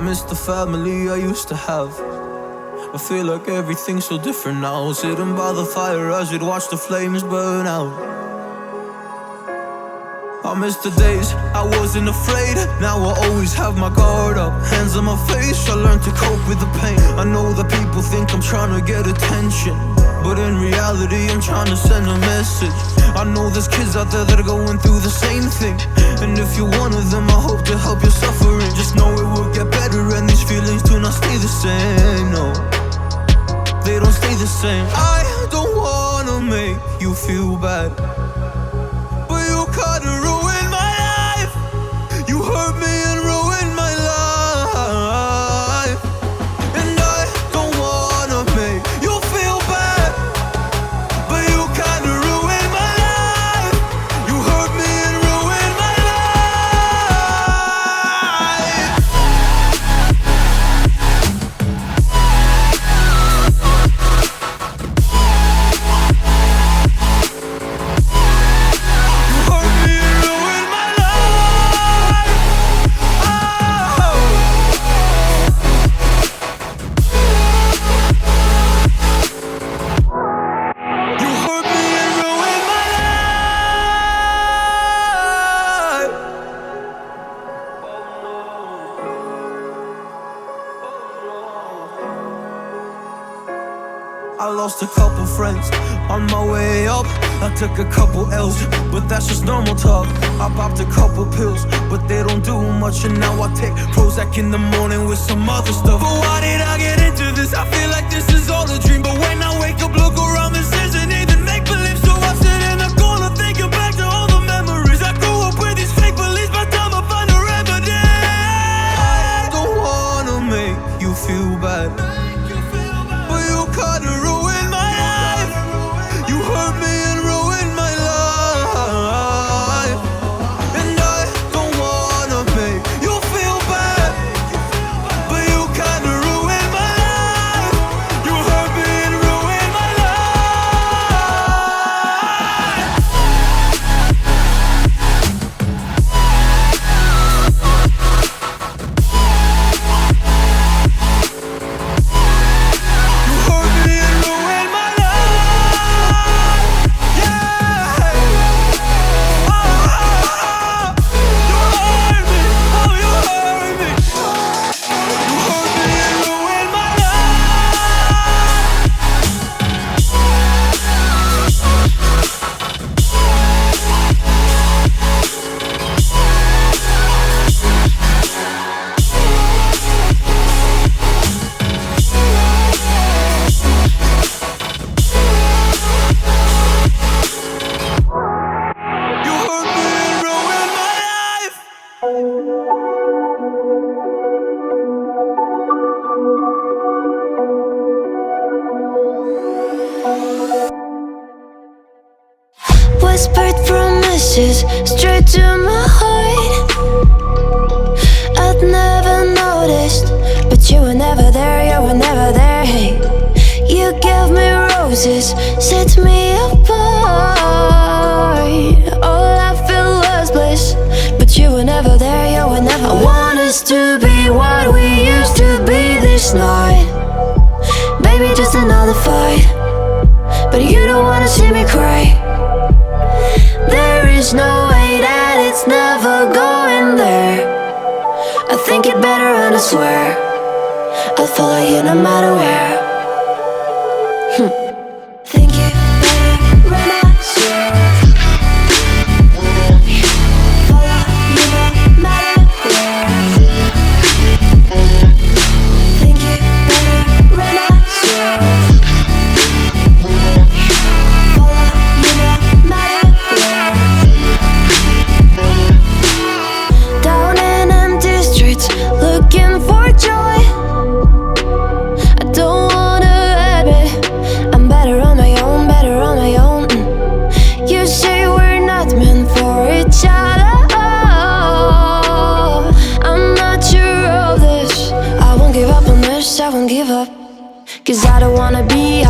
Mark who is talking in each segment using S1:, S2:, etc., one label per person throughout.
S1: miss the family I used to have. I feel like everything's so different now. Sitting by the fire as we'd watch the flames burn out. I miss the days I wasn't afraid. Now I always have my guard up, hands on my face. I learned to cope with the pain. I know that people think I'm trying to get attention, but in reality I'm trying to send a message. I know there's kids out there that are going through the same thing, and if you're one of them, I hope to help your suffering. Just know it will get better, and these feelings do not stay the same. No, they don't stay the same. I don't wanna make you feel bad, but you kinda ruined my life. You hurt me and ruined my life, and I don't wanna make you feel bad, but you kinda ruined my life. You hurt me and ruined my life. I lost a couple friends on my way up. I took a couple L's, but that's just normal talk. I popped a couple pills, but they don't do much. And now I take Prozac in the morning with some other stuff. But why did I get into this? I feel like this is all a dream, but when I wake up, look around, this isn't even make-believe. So I sit in a corner thinking back to all the memories. I grew up with these fake beliefs, by the time I find a remedy. I don't wanna make you feel bad, but you kinda ruined my life. You hurt me and ruined my life, and I don't wanna make you feel bad, but you kinda ruined my life. You hurt me and ruined my
S2: Whispered promises straight to my heart. I'd never noticed, but you were never there, you were never there. Hey, you gave me roses, set me apart. All I feel was bliss, but you were never there, you were never there. I want us to be what we used to be this night. Baby, just another fight, but you don't wanna see me cry. There is no way that it's never going there. I think it better and I swear I'll follow you no matter where. Think it better and I swear follow you no matter where. Think it better and I swear follow you no matter where. Down in empty streets, looking for joy. I don't wanna admit I'm better on my own, better on my own. You say we're not meant for each other. I'm not sure of this. I won't give up on this, I won't give up. Cause I don't wanna be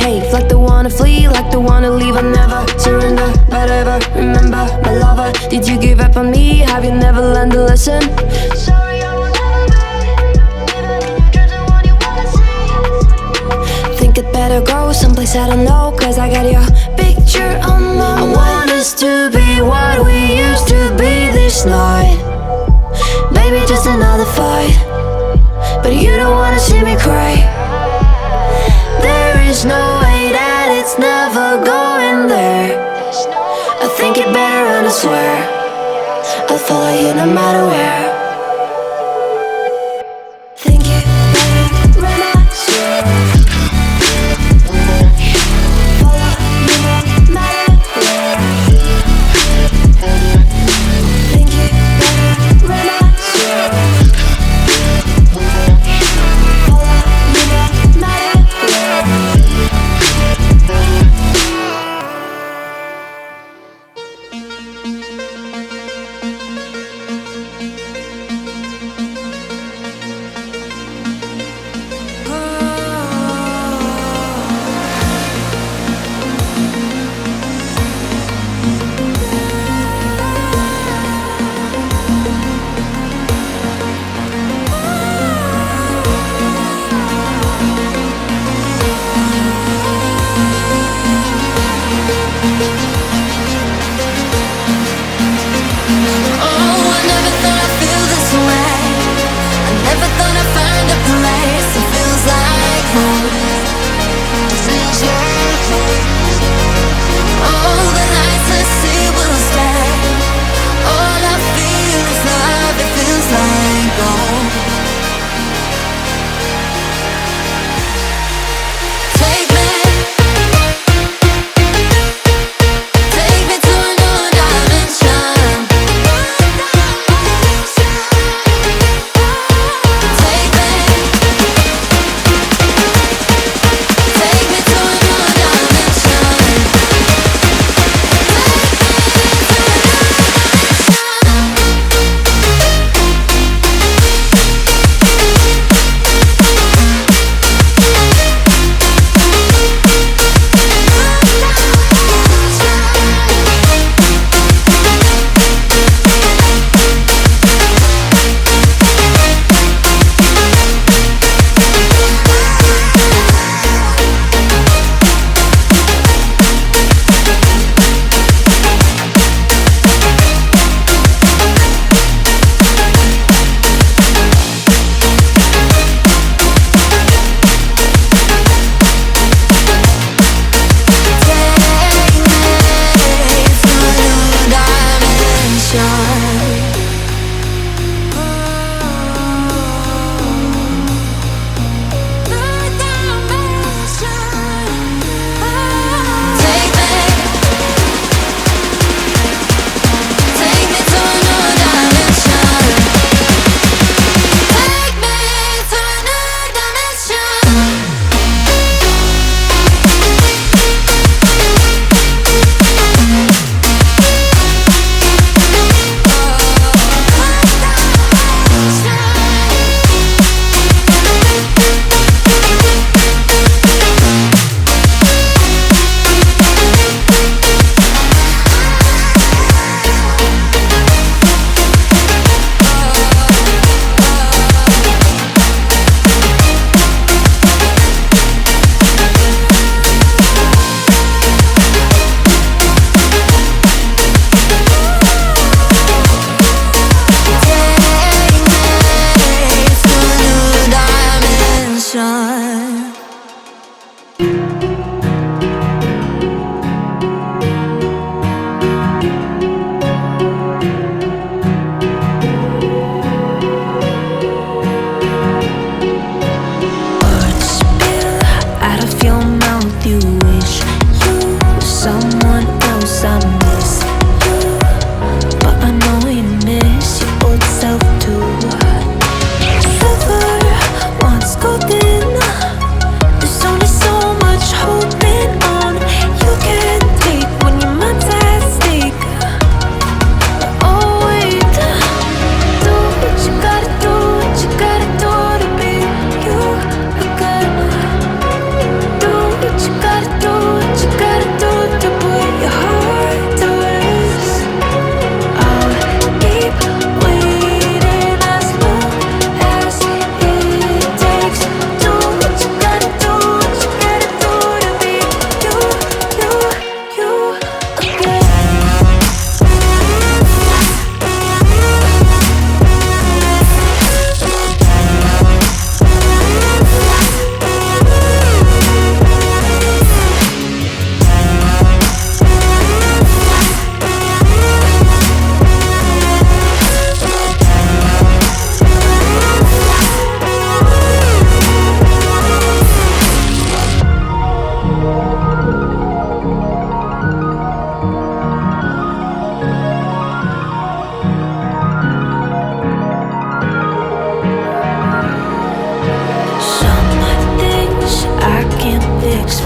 S2: hate. Like the wanna flee, like the wanna leave. I never surrender, but ever remember my lover. Did you give up on me? Have you never learned to listen? Sorry, I will never be someplace I don't know, cause I got your picture on my mind. I want us to be what we used to be this night. Baby, just another fight, but you don't wanna see me cry. There is no way that it's never going there. I think it better and I swear I'll follow you no matter where. Think it better and I swear follow you no matter where. Think it better and I swear follow you no matter where.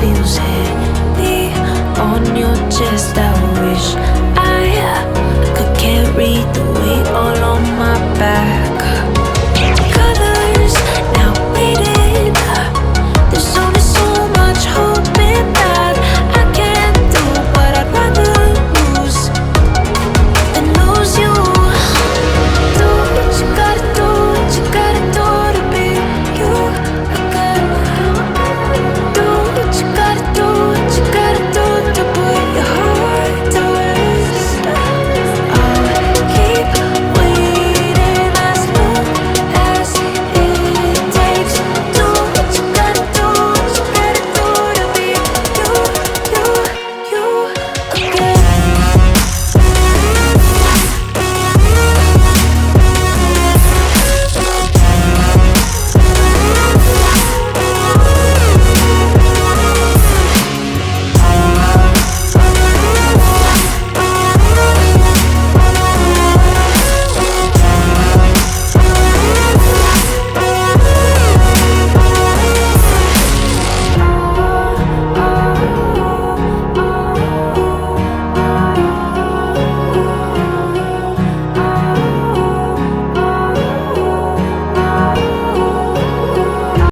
S3: feels heavy on your chest. I